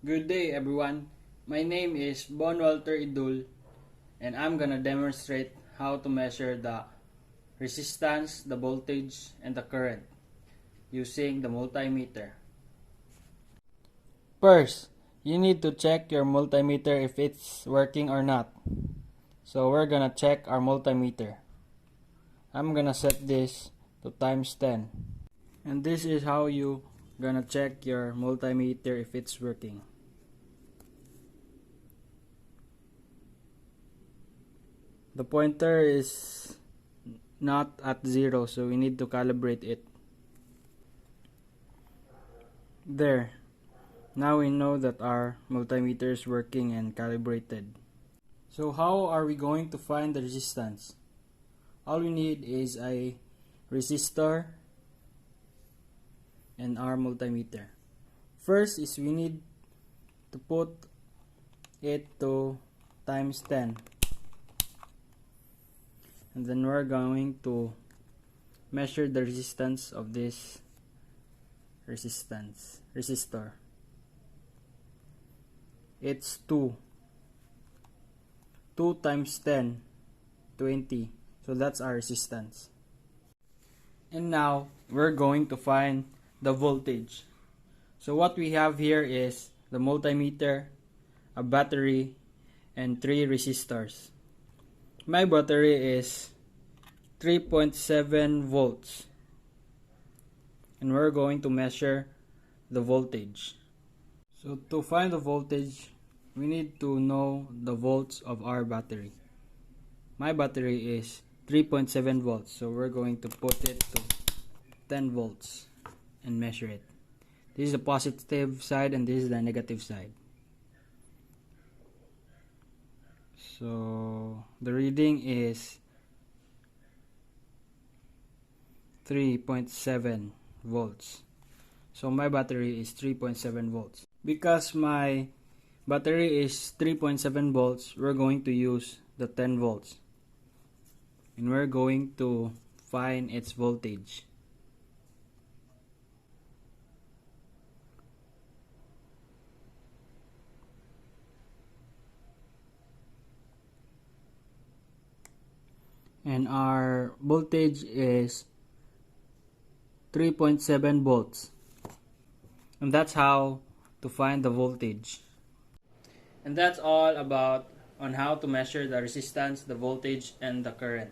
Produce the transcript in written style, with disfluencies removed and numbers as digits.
Good day everyone. My name is Bon Walter Idul and I'm gonna demonstrate how to measure the resistance, the voltage, and the current using the multimeter. First, you need to check your multimeter if it's working or not. So we're gonna check our multimeter. I'm gonna set this to times 10. And this is how you gonna check your multimeter if it's working. The pointer is not at 0, so we need to calibrate it. There. Now we know that our multimeter is working and calibrated. So how are we going to find the resistance? All we need is a resistor and our multimeter. First is we need to put it to times 10. And then we're going to measure the resistance of this resistor. It's 2 times 10, 20. So that's our resistance. And now we're going to find the voltage. So what we have here is the multimeter, a battery, and 3 resistors. My battery is 3.7 volts. And we're going to measure the voltage. So to find the voltage, we need to know the volts of our battery. My battery is 3.7 volts, so we're going to put it to 10 volts and measure it. This is the positive side and this is the negative side. So the reading is 3.7 volts. So my battery is 3.7 volts. Because my battery is 3.7 volts, we're going to use the 10 volts. And we're going to find its voltage. And our voltage is 3.7 volts. And that's how to find the voltage. And that's all about on how to measure the resistance, the voltage, and the current.